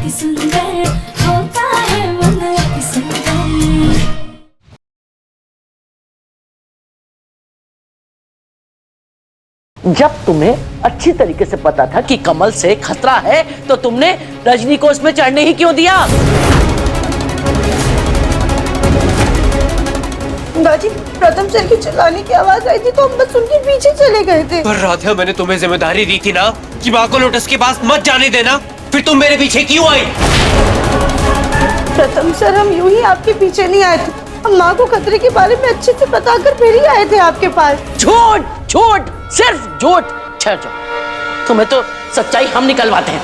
अति सुंदर होता है मन अति सुंदर। जब तुम्हें अच्छी तरीके से पता था कि कमल से खतरा है तो तुमने रजनी को उसमें चढ़ने ही क्यों दिया? दादी, प्रथम सर की चिल्लाने की आवाज आई थी तो हम बस उनके पीछे चले गए थे। पर राधिया, मैंने तुम्हें जिम्मेदारी दी थी ना कि माँ को लोटस के पास मत जाने देना, फिर तुम मेरे पीछे क्यों आई? प्रथम सर, हम यूं ही आपके पीछे नहीं आए थे, हम माँ को खतरे के बारे में अच्छे से बता कर फिर ही आए थे आपके पास। झूठ झूठ, सिर्फ झूठ। ठहर जाओ, तुम्हें तो सच्चाई हम निकलवाते हैं।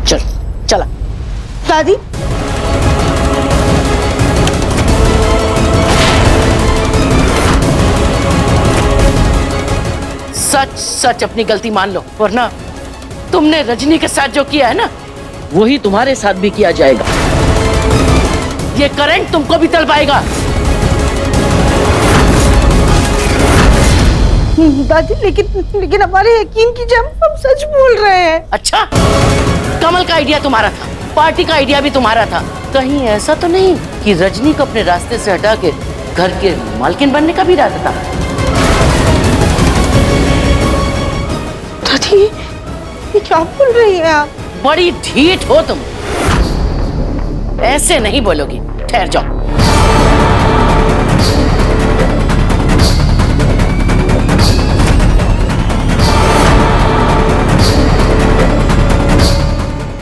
चल चला। दादी, सच सच अपनी गलती मान लो, वरना तुमने रजनी के साथ जो किया है ना, वही तुम्हारे साथ भी किया जाएगा। ये करंट तुमको भी तल पाएगा। दादी, लेकिन हमारे यकीन कीजिए, हम सच बोल रहे हैं। अच्छा, कमल का आइडिया तुम्हारा था, पार्टी का आइडिया भी तुम्हारा था। कहीं ऐसा तो नहीं कि रजनी को अपने रास्ते से हटा के घर के मालकिन बनने का भी इरादा था? दादी, ये क्या बोल रही हैं आप? बड़ी ढीठ हो तुम, ऐसे नहीं बोलोगी। ठहर जाओ।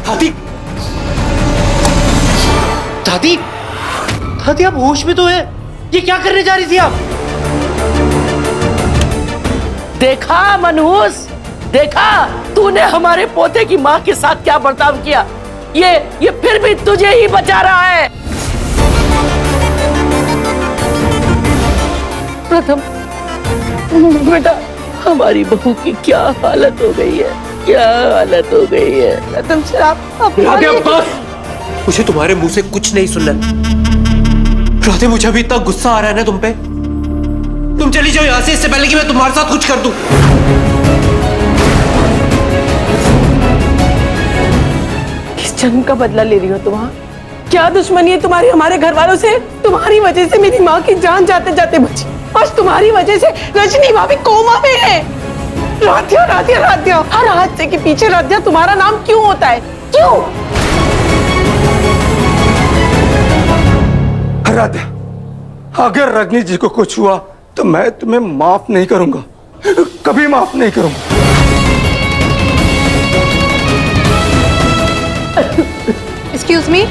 दादी, दादी, दादी, आप होश में तो है? ये क्या करने जा रही थी आप? देखा मनहूस, देखा तूने हमारे पोते की माँ के साथ क्या बर्ताव किया। ये फिर भी तुझे ही बचा रहा है। प्रथम बेटा, हमारी बहू की क्या हालत हो गई है, क्या हालत हो गई है। प्रथम सर, आप राधे, बस! मुझे तुम्हारे मुंह से कुछ नहीं सुनना। राधे, मुझे अभी इतना गुस्सा आ रहा है ना तुम पे। तुम चली जाओ यहाँ से, इससे पहले कि मैं तुम्हारे साथ कुछ कर दूं। किस जन्म का बदला ले रही हो तुम? क्या दुश्मनी है तुम्हारी हमारे घर वालों से? तुम्हारी वजह से मेरी माँ की जान जाते जाते बची, आज तुम्हारी वजह से रजनी भाभी कोमा में है। राधिया, राधिया, राधिया, हर हादसे के पीछे राधिया तुम्हारा नाम क्यों होता है? क्यों? राधिया, अगर रजनी जी को कुछ हुआ तो मैं तुम्हें माफ नहीं करूंगा, कभी माफ नहीं करूंगा। एक्सक्यूज मी,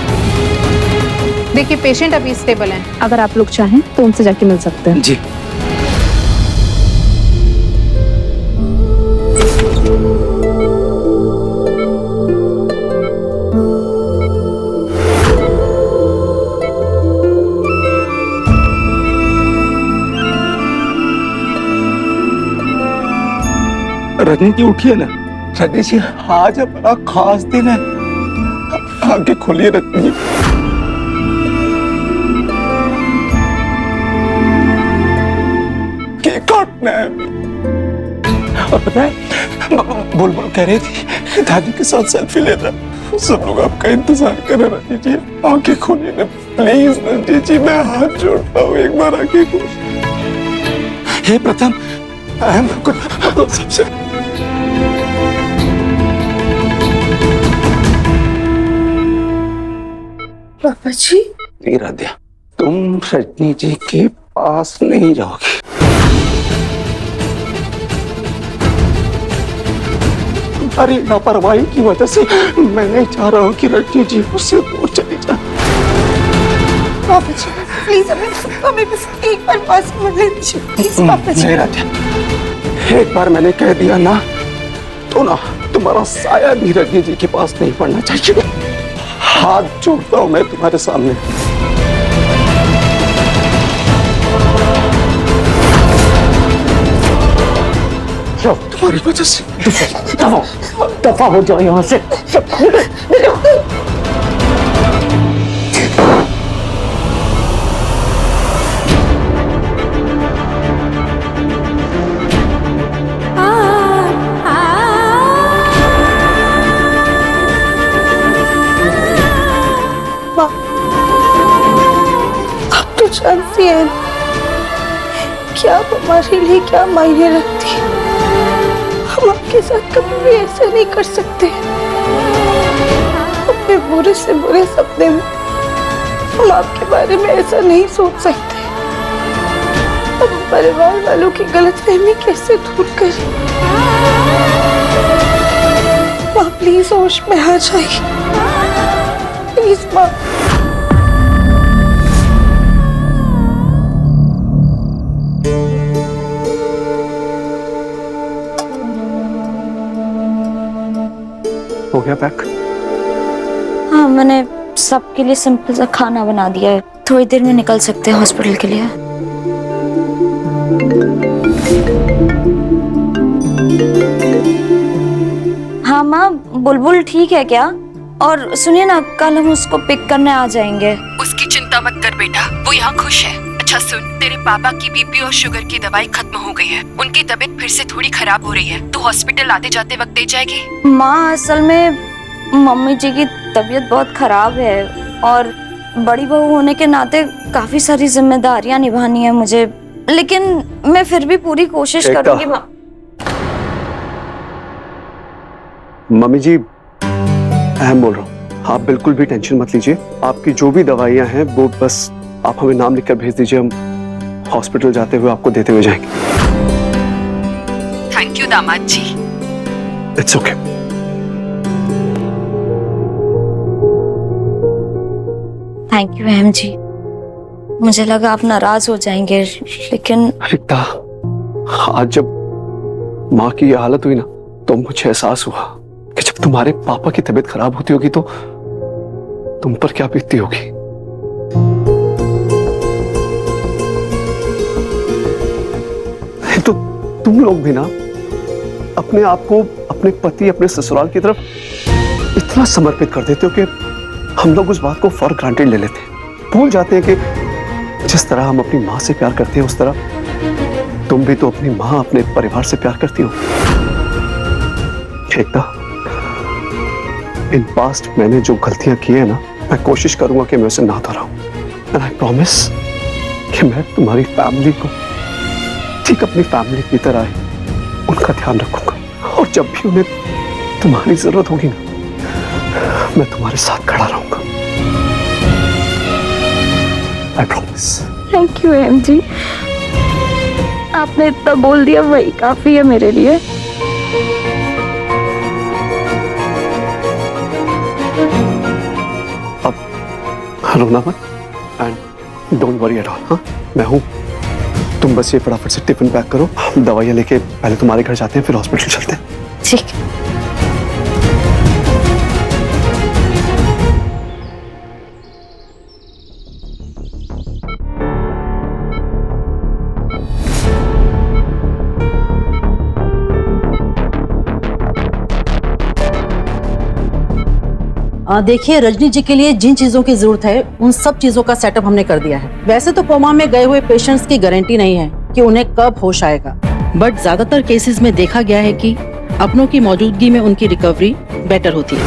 देखिए पेशेंट अभी स्टेबल हैं, अगर आप लोग चाहें तो उनसे जाके मिल सकते हैं। जी। रजनी जी उठिए ना। रजनी जी, आज बड़ा खास दिन है, आगे खोलिए रजनी जी। केक काटना है। और पता है, बुलबुल कह रही थी दादी के साथ सेल्फी लेना। सब लोग आपका इंतजार कर रहे हैं। रजनी जी, आंखें खोलिए ना प्लीज। रजनी जी, मैं हाथ जोड़ता हूँ, एक बार आंखें खोलिए। हे प्रथम, सबसे पापा जी, राधिया, तुम रजनी जी के पास नहीं जाओगी। तुम्हारी लापरवाही की वजह से मैं नहीं चाह रहा हूँ कि रजनी जी उससे दूर चली जाए। पापा जी, प्लीज हमें बस एक बार पास मिलने दीजिए, प्लीज पापा जी। नहीं राधिया, एक बार मैंने कह दिया ना, तो ना तुम्हारा साया भी रजनी जी के पास नहीं पड़ना चाहिए। हाथ जोड़ता हूं मैं तुम्हारे सामने। तुम्हारी वजह से दफा हो जाओ यहाँ से। परेशान सी है क्या आप हमारे लिए क्या मायने रखती है। हम आपके साथ कभी भी ऐसा नहीं कर सकते। अपने बुरे से बुरे सपने में हम आपके बारे में ऐसा नहीं सोच सकते। हम परिवार वालों की गलतफहमी कैसे दूर करें। माँ प्लीज होश में आ जाइए, प्लीज माँ। हो गया पैक? हाँ, मैंने सबके लिए सिंपल सा खाना बना दिया है। थोड़ी देर में निकल सकते हैं हॉस्पिटल के लिए। हाँ माँ, बुलबुल ठीक है क्या? और सुनिए ना, कल हम उसको पिक करने आ जाएंगे। उसकी चिंता मत कर बेटा, वो यहाँ खुश है। अच्छा सुन, तेरे पापा की बीपी और शुगर की दवाई खत्म हो गई है। उनकी तबीयत फिर से थोड़ी खराब हो रही है। तो हॉस्पिटल आते जाते वक्त दे जाएगी। माँ, असल में मम्मी जी की तबीयत बहुत खराब है और बड़ी बहू होने के नाते काफी सारी जिम्मेदारियां निभानी है मुझे, लेकिन मैं फिर भी पूरी कोशिश करूंगी। मम्मी जी, अहम बोल रहा हूँ, आप बिल्कुल भी टेंशन मत लीजिए। आपकी जो भी दवाइयाँ हैं वो बस आप हमें नाम लिखकर भेज दीजिए, हम हॉस्पिटल जाते हुए आपको देते हुए जाएंगे। थैंक यू दामाद जी। It's okay. थैंक यू अहम जी। मुझे लगा आप नाराज हो जाएंगे, लेकिन रिक्ता, आज जब माँ की ये हालत हुई ना, तो मुझे एहसास हुआ कि जब तुम्हारे पापा की तबीयत खराब होती होगी तो तुम पर क्या बीतती होगी। तो तुम लोग भी ना अपने आप को अपने पति, अपने ससुराल की तरफ इतना समर्पित कर देते हो कि हम लोग उस बात को फॉर ग्रांटेड ले लेते हैं। भूल जाते हैं कि जिस तरह हम अपनी माँ से प्यार करते हैं उस तरह तुम भी तो अपनी माँ, अपने परिवार से प्यार करती हो। एकता, इन पास्ट मैंने जो गलतियां की है ना, मैं कोशिश करूंगा कि मैं उसे ना दोहराऊं। एंड आई प्रॉमिस कि मैं तुम्हारी फैमिली को ठीक अपनी फैमिली की तरह उनका ध्यान रखूंगा, और जब भी उन्हें तुम्हारी जरूरत होगी ना, मैं तुम्हारे साथ खड़ा रहूंगा। I promise. थैंक यू अहम जी, आपने इतना बोल दिया वही काफी है मेरे लिए। अब रोना मत and don't worry at all. हाँ, मैं हूं। तुम बस ये फटाफट से टिफिन पैक करो, दवाइयां लेके पहले तुम्हारे घर जाते हैं, फिर हॉस्पिटल चलते हैं। ठीक। देखिए, रजनी जी के लिए जिन चीजों की जरूरत है उन सब चीजों का सेटअप हमने कर दिया है। वैसे तो कोमा में गए हुए पेशेंट्स की गारंटी नहीं है कि उन्हें कब होश आएगा, बट ज्यादातर केसेस में देखा गया है कि अपनों की मौजूदगी में उनकी रिकवरी बेटर होती है।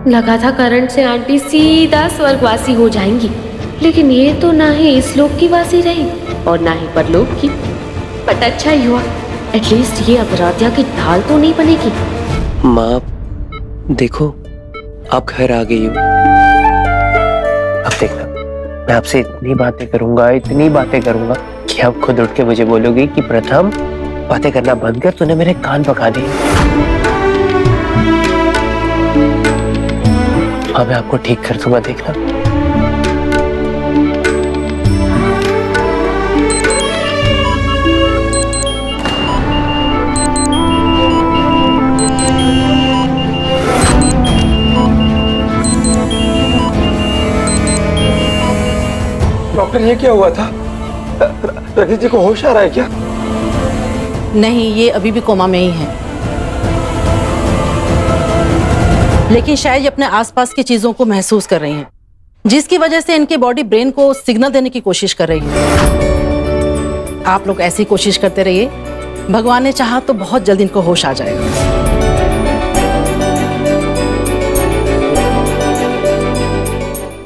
लगा था करंट से आंटी सीधा स्वर्गवासी हो जाएंगी, लेकिन ये तो ना ही इस लोक की वासी रही और ना ही परलोक की। बट अच्छा ही हुआ, एटलीस्ट ये अपराधिया की ढाल तो नहीं बनेगी। माँ देखो, आप घर आ गई हो। अब देखना, मैं आपसे इतनी बातें करूंगा कि आप खुद उठ के मुझे बोलोगी कि प्रथम बातें करना बंद कर, तूने मेरे कान पका दिए। हाँ, मैं आपको ठीक कर दूंगा, देखना। डॉक्टर, ये क्या हुआ था? रजनी जी को होश आ रहा है क्या? नहीं, ये अभी भी कोमा में ही है, लेकिन शायद ये अपने आसपास की चीजों को महसूस कर रही हैं, जिसकी वजह से इनकी बॉडी ब्रेन को सिग्नल देने की कोशिश कर रही है। आप लोग ऐसी कोशिश करते रहिए भगवान ने चाहा तो बहुत जल्द इनको होश आ जाएगा।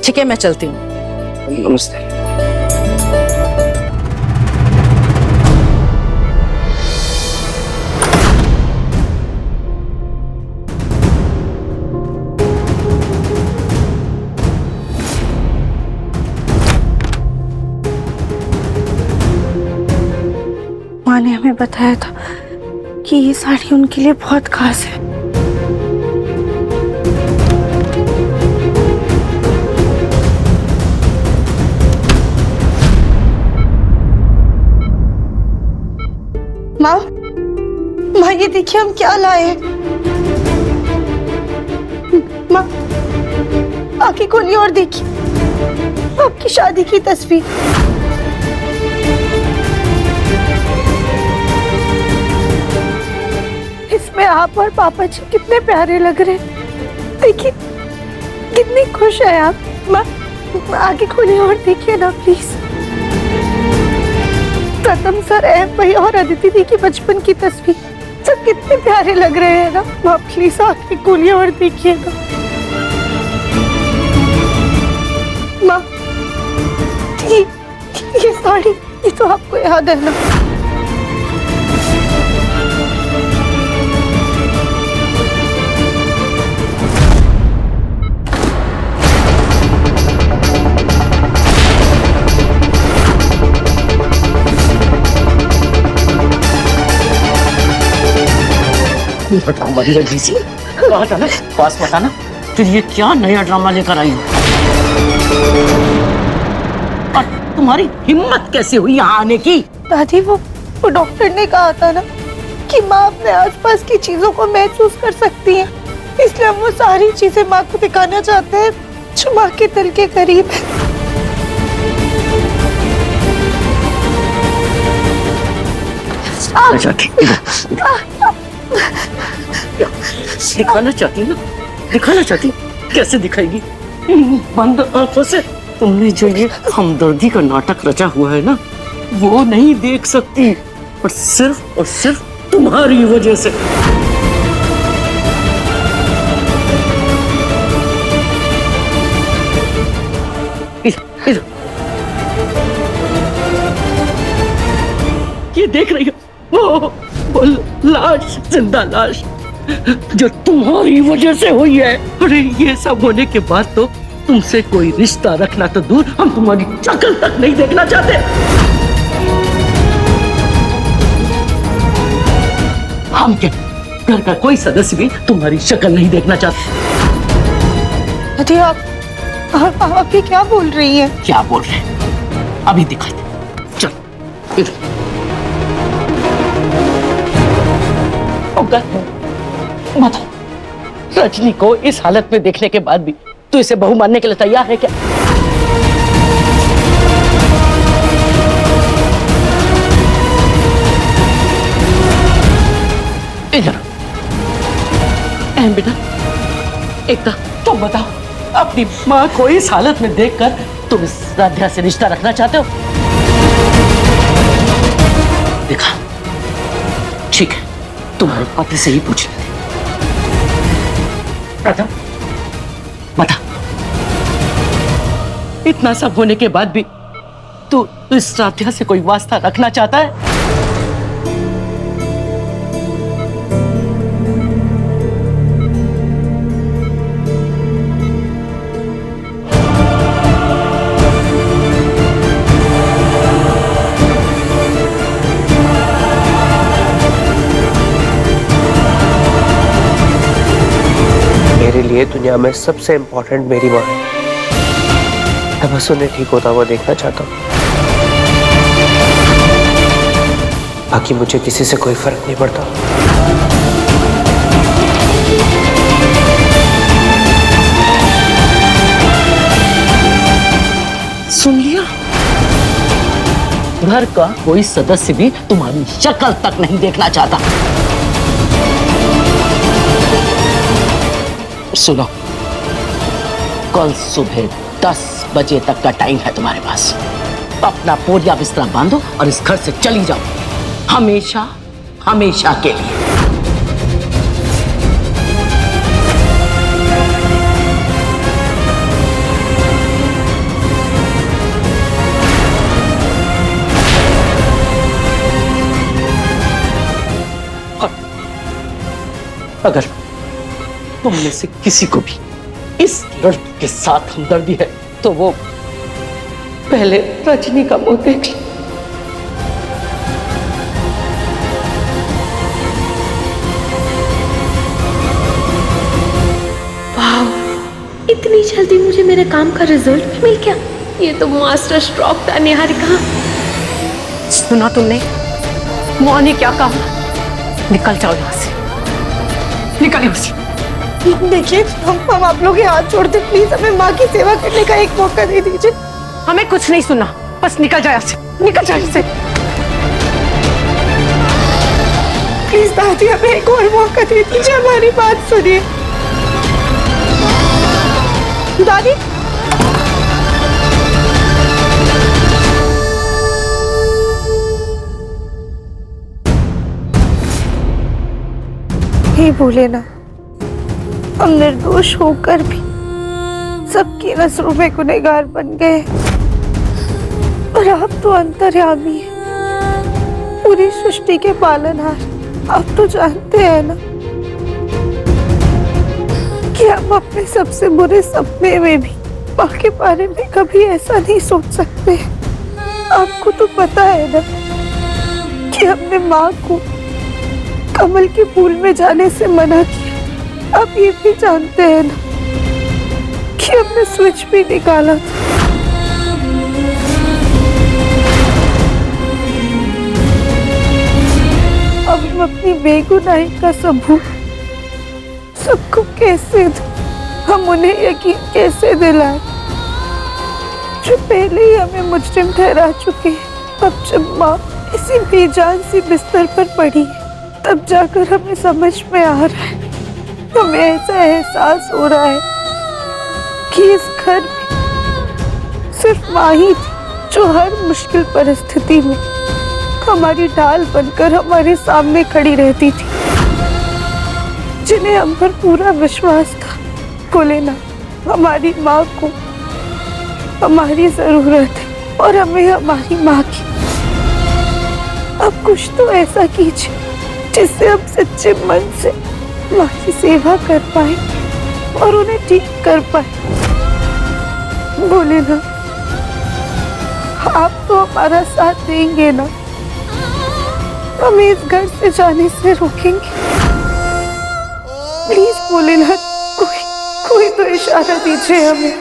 ठीक है, मैं चलती हूँ। नमस्ते। माँ ने हमें बताया था कि ये साड़ी उनके लिए बहुत खास है। माँ, माँ ये देखिए हम क्या लाए हैं। माँ आंखें खोलिए और देखिए आपकी शादी की तस्वीर। इसमें आप और पापा जी कितने प्यारे लग रहे हैं। देखिए कितनी खुश है आप। माँ आगे खोलिए और देखिए ना प्लीज। प्रथम सर, अहम भाई और अदिति दी की बचपन की तस्वीर, सब कितने प्यारे लग रहे हैं ना। माँ प्लीज आगे खोलिए और देखिए ना। माँ ये साड़ी, ये तो आपको याद है ना। बताओ मरिया जी से कहा था ना, पास बताना फिर ये क्या नया ड्रामा लेकर आई हो। और तुम्हारी हिम्मत कैसे हुई यहाँ आने की? दादी वो डॉक्टर ने कहा था ना कि माँ अपने आसपास की चीजों को महसूस कर सकती है, इसलिए हम वो सारी चीजें माँ को दिखाना चाहते हैं जो माँ के दिल के करीब है। दिखाना चाहती ना, दिखाना चाहती, कैसे दिखाएगी? बंद आंखों से तुमने जो ये हमदर्दी का नाटक रचा हुआ है ना, वो नहीं देख सकती, और सिर्फ तुम्हारी वजह से। इधर ये देख रही हो, वो लाश, जिंदा लाश जो तुम्हारी वजह से हुई है। अरे ये सब होने के बाद तो तुमसे कोई रिश्ता रखना तो दूर, हम तुम्हारी शक्ल तक नहीं देखना चाहते। हम क्या, घर का कोई सदस्य भी तुम्हारी शक्ल नहीं देखना चाहते। अरे आप ये क्या बोल रही हैं? क्या बोल रहे हैं? अभी दिखाते, चल इधर। बता, रजनी को इस हालत में देखने के बाद भी तू इसे बहू मानने के लिए तैयार है क्या? इधर बेटा, एकता तुम बताओ, अपनी माँ को इस हालत में देखकर तुम इस राध्या से रिश्ता रखना चाहते हो? देखा, ठीक है, तुम्हारे पति से ही पूछ लेते। बता, इतना सब होने के बाद भी तू इस राध्या से कोई वास्ता रखना चाहता है? मेरे लिए दुनिया में सबसे इम्पोर्टेंट मेरी माँ है। मैं बस उन्हें ठीक होता हुआ देखना चाहता हूँ। बाकी मुझे किसी से कोई फर्क नहीं पड़ता। सुन लिया, घर का कोई सदस्य भी तुम्हारी शक्ल तक नहीं देखना चाहता। सुनो, कल सुबह 10 बजे तक का टाइम है तुम्हारे पास। अपना बोरिया बिस्तरा बांधो और इस घर से चली जाओ, हमेशा हमेशा के लिए। अगर तुम में से किसी को भी इस लड़की के साथ हमदर्दी है तो वो पहले रजनी का मुंह देख ले। वाह, इतनी जल्दी मुझे मेरे काम का रिजल्ट भी मिल गया। ये तो मास्टर स्ट्रोक था निहारिका। सुना तुमने माँ ने क्या कहा? निकल जाओ यहाँ से, निकल यहाँ से। देखिए हम आप लोग के हाथ जोड़ते, प्लीज हमें माँ की सेवा करने का एक मौका दे दीजिए। हमें कुछ नहीं सुनना, बस निकल जाओ यहाँ से, निकल जाओ यहाँ से। प्लीज दादी हमें एक और मौका दे दीजिए, हमारी बात सुनिए। दादी हे भोलेनाथ, हम निर्दोष होकर भी सबकी नजरों में गुनहगार बन गए, और आप तो अंतर्यामी हैं, पूरी सृष्टि के पालनहार। आप तो जानते हैं ना कि हम अपने सबसे बुरे सपने में भी माँ के बारे में कभी ऐसा नहीं सोच सकते। आपको तो पता है ना कि हमने माँ को कमल के फूल में जाने से मना किया। आप ये भी जानते हैं ना कि हमने स्विच भी निकाला था। अब हम अपनी बेगुनाही का सबूत सबको कैसे दें? हम उन्हें यकीन कैसे दिलाएं जो पहले ही हमें मुजरिम ठहरा चुके हैं? अब जब माँ इसी बेजान सी बिस्तर पर पड़ी है, तब जाकर हमें समझ में आ रहा है, हमें ऐसा एहसास हो रहा है कि इस घर में सिर्फ माँ ही थी जो हर मुश्किल परिस्थिति में हमारी ढाल बनकर हमारे सामने खड़ी रहती थी, जिन्हें हम पर पूरा विश्वास था। भोलेनाथ, हमारी माँ को हमारी जरूरत है और हमें हमारी माँ की। अब कुछ तो ऐसा कीजिए जिससे हम सच्चे मन से माँ की सेवा कर पाए और उन्हें ठीक कर पाए। भोलेनाथ, आप तो हमारा साथ देंगे ना? हमें इस घर से जाने से रोकेंगे? प्लीज भोलेनाथ, कोई तो इशारा दीजिए हमें।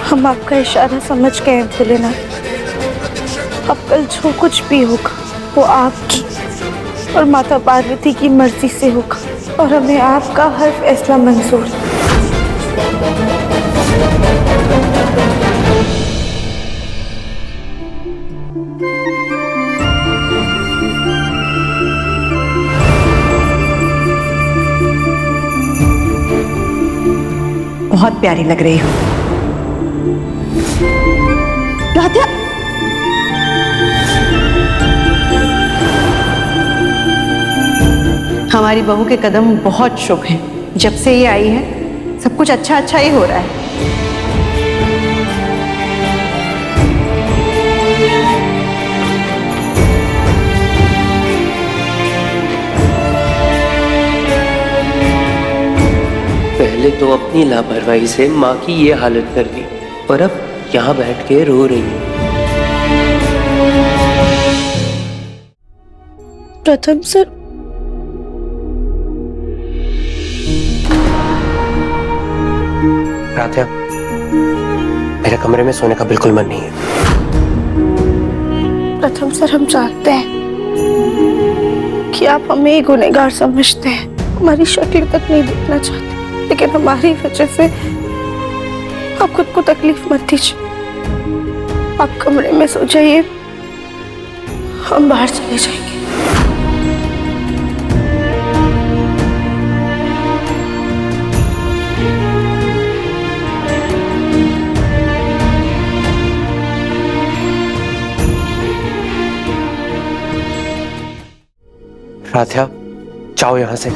हम आपका इशारा समझ गए हैं भोलेनाथ। अब कल जो कुछ भी होगा वो आपकी और माता पार्वती की मर्जी से होगा, और हमें आपका हर फैसला मंजूर है। बहुत प्यारी लग रही हो राधा। हमारी बहू के कदम बहुत शुभ हैं। जब से ये आई है सब कुछ अच्छा अच्छा ही हो रहा है। पहले तो अपनी लापरवाही से माँ की ये हालत कर दी और अब यहाँ बैठ के रो रही है। प्रथम सर, राधिया, मेरे कमरे में सोने का बिल्कुल मन नहीं है। प्रथम सर, हम जानते हैं कि आप हमें ही गुनहगार समझते हैं, हमारी शक्ल तक नहीं देखना चाहते, लेकिन हमारी वजह से आप खुद को तकलीफ मत दीजिए। आप कमरे में सो जाइए, हम बाहर चले जाएंगे। राधिया, जाओ यहां से।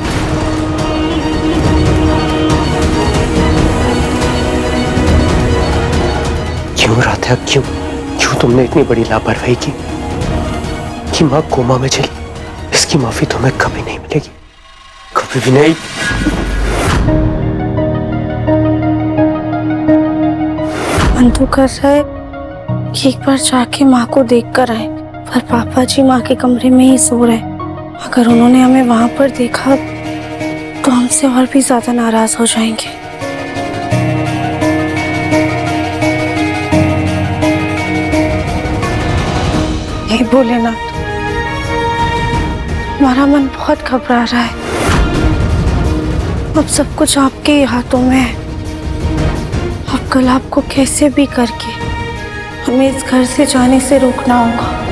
क्यों राधिया, क्यों क्यों तुमने इतनी बड़ी लापरवाही की कि माँ कोमा में चली? इसकी माफी तुम्हें कभी नहीं मिलेगी, कभी भी नहीं। मन तो कर रहा है कि एक बार जाके माँ को देख कर आए, पर पापा जी माँ के कमरे में ही सो रहे। अगर उन्होंने हमें वहां पर देखा तो हमसे और भी ज्यादा नाराज हो जाएंगे। हे भोलेनाथ, हमारा मन बहुत घबरा रहा है। अब सब कुछ आपके ही हाथों में है। अब कल आपको कैसे भी करके हमें इस घर से जाने से रोकना होगा।